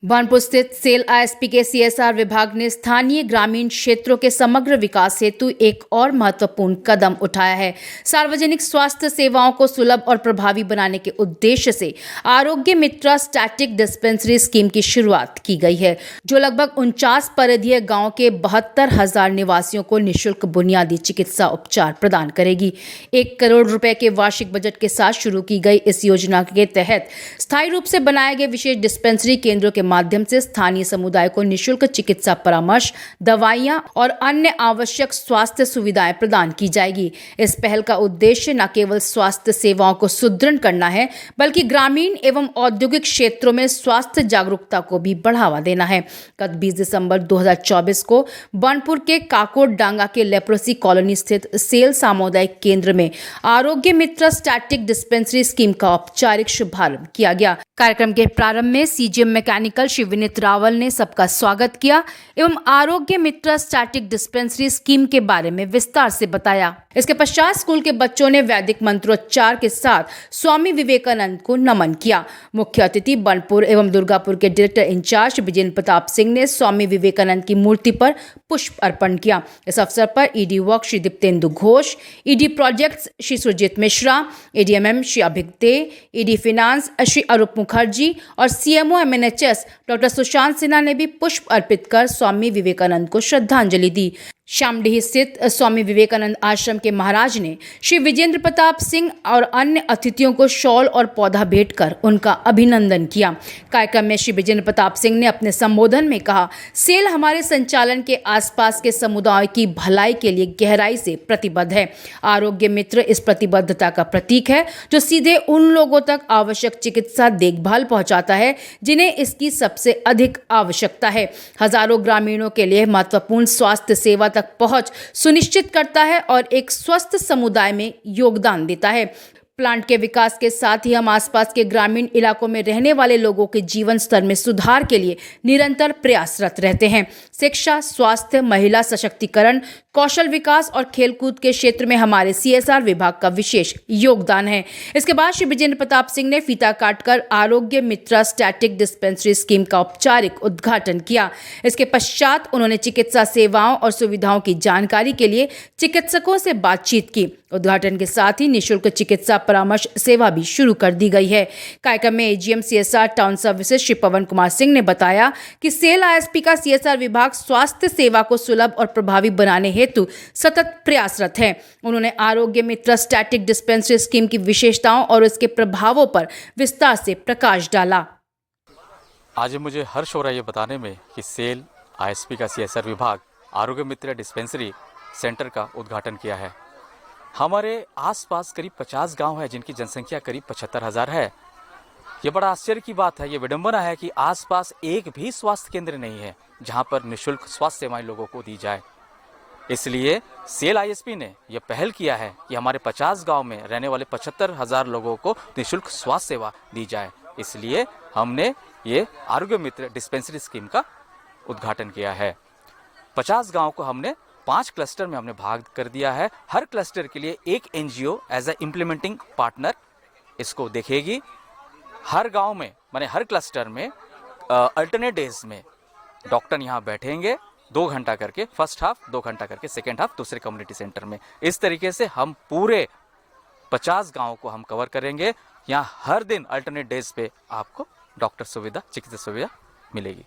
बानपुर स्थित cell ISP के CSR विभाग ने स्थानीय ग्रामीण क्षेत्रों के समग्र विकास हेतु एक और महत्वपूर्ण कदम उठाया है। सार्वजनिक स्वास्थ्य सेवाओं को सुलभ और प्रभावी बनाने के उद्देश्य से आरोग्य मित्र स्टैटिक डिस्पेंसरी स्कीम की शुरुआत की गई है, जो लगभग 49 परिधीय गांव के 72,000 निवासियों को निःशुल्क बुनियादी चिकित्सा उपचार प्रदान करेगी। 1 करोड़ रुपए के वार्षिक बजट के साथ शुरू की गई इस योजना के तहत स्थायी रूप से बनाए गए विशेष डिस्पेंसरी केंद्रों के माध्यम से स्थानीय समुदाय को निःशुल्क चिकित्सा परामर्श, दवाइयां और अन्य आवश्यक स्वास्थ्य सुविधाएं प्रदान की जाएगी। इस पहल का उद्देश्य न केवल स्वास्थ्य सेवाओं को सुदृढ़ करना है, बल्कि ग्रामीण एवं औद्योगिक क्षेत्रों में स्वास्थ्य जागरूकता को भी बढ़ावा देना है। गत 20 दिसंबर 2024 को बानपुर के काकोट डांगा के लेप्रोसी कॉलोनी स्थित सेल सामुदायिक केंद्र में आरोग्य मित्र स्टैटिक डिस्पेंसरी स्कीम का औपचारिक शुभारंभ किया गया। कार्यक्रम के प्रारंभ में सीजीएम मैकेनिकल श्री विनीत रावल ने सबका स्वागत किया एवं आरोग्य मित्र स्टैटिक डिस्पेंसरी स्कीम के बारे में विस्तार से बताया। इसके पश्चात स्कूल के बच्चों ने वैदिक मंत्रोच्चार के साथ स्वामी विवेकानंद को नमन किया। मुख्य अतिथि बानपुर एवं दुर्गापुर के डायरेक्टर इंचार्ज विजेंद्र प्रताप सिंह ने स्वामी विवेकानंद की मूर्ति पर पुष्प अर्पण किया। इस अवसर पर ED work Shri Diptendu Ghosh, ED projects Shri Surjit Mishra, ADMM Shri Abhigate, ED finance Shri Arup Mukherjee और CMO MNHS doctor Sushant Sinha ने भी पुष्प अर्पित कर स्वामी विवेकानंद को श्रद्धांजलि दी। शामडीह स्थित स्वामी विवेकानंद आश्रम के महाराज ने श्री विजेंद्र प्रताप सिंह और अन्य अतिथियों को शॉल और पौधा भेंट कर उनका अभिनंदन किया। कार्यक्रम में श्री विजेंद्र प्रताप सिंह ने अपने संबोधन में कहा, सेल हमारे संचालन के आसपास के समुदाय की भलाई के लिए गहराई से प्रतिबद्ध है। आरोग्य मित्र इस प्रतिबद्धता का प्रतीक है, जो सीधे उन लोगों तक आवश्यक चिकित्सा देखभाल पहुंचाता है जिन्हें इसकी सबसे अधिक आवश्यकता है। हजारों ग्रामीणों के लिए महत्वपूर्ण स्वास्थ्य सेवा तक पहुंच सुनिश्चित करता है और एक स्वस्थ समुदाय में योगदान देता है। प्लांट के विकास के साथ ही हम आसपास के ग्रामीण इलाकों में रहने वाले लोगों के जीवन स्तर में सुधार के लिए निरंतर प्रयासरत रहते हैं। शिक्षा, स्वास्थ्य, महिला सशक्तिकरण, कौशल विकास और खेलकूद के क्षेत्र में हमारे सीएसआर विभाग का विशेष योगदान है। इसके बाद श्री विजेंद्र प्रताप सिंह ने फीता काटकर आरोग्य मित्र स्टैटिक डिस्पेंसरी स्कीम का औपचारिक उद्घाटन किया। इसके पश्चात उन्होंने चिकित्सा सेवाओं और सुविधाओं की जानकारी के लिए चिकित्सकों से बातचीत की। उद्घाटन के साथ ही निःशुल्क चिकित्सा परामर्श सेवा भी शुरू कर दी गई है। कार्यक्रम में AGM CSR town services Shri Pawan Kumar Singh ने बताया कि सेल आईएसपी का सीएसआर विभाग स्वास्थ्य सेवा को सुलभ और प्रभावी बनाने हेतु सतत प्रयासरत है। उन्होंने आरोग्य मित्र स्टैटिक डिस्पेंसरी स्कीम की विशेषताओं और इसके प्रभावों पर विस्तार से प्रकाश डाला। आज मुझे हर्ष हो रहा है ये बताने में कि सेल आईएसपी का सीएसआर विभाग आरोग्य मित्र डिस्पेंसरी सेंटर का उद्घाटन किया है। हमारे आसपास करीब 50 गांव है जिनकी जनसंख्या करीब 75,000 है। ये बड़ा आश्चर्य की बात है, ये विडंबना है कि आसपास एक भी स्वास्थ्य केंद्र नहीं है जहां पर निःशुल्क स्वास्थ्य सेवाएं लोगों को दी जाए। इसलिए सेल आईएसपी ने यह पहल किया है कि हमारे 50 गांव में रहने वाले 75,000 लोगों को निःशुल्क स्वास्थ्य सेवा दी जाए। इसलिए हमने ये आरोग्य मित्र डिस्पेंसरी स्कीम का उद्घाटन किया है। 50 गाँव को हमने 5 क्लस्टर में हमने भाग कर दिया है। हर क्लस्टर के लिए एक NGO as a implementing partner इसको देखेगी। हर गांव में माने हर क्लस्टर में अल्टरनेट डेज में डॉक्टर यहाँ बैठेंगे 2 घंटा करके, फर्स्ट हाफ 2 घंटा करके, सेकेंड हाफ दूसरे कम्युनिटी सेंटर में। इस तरीके से हम पूरे 50 गाँव को हम कवर करेंगे। यहाँ हर दिन अल्टरनेट डेज पे आपको डॉक्टर सुविधा, चिकित्सा सुविधा मिलेगी।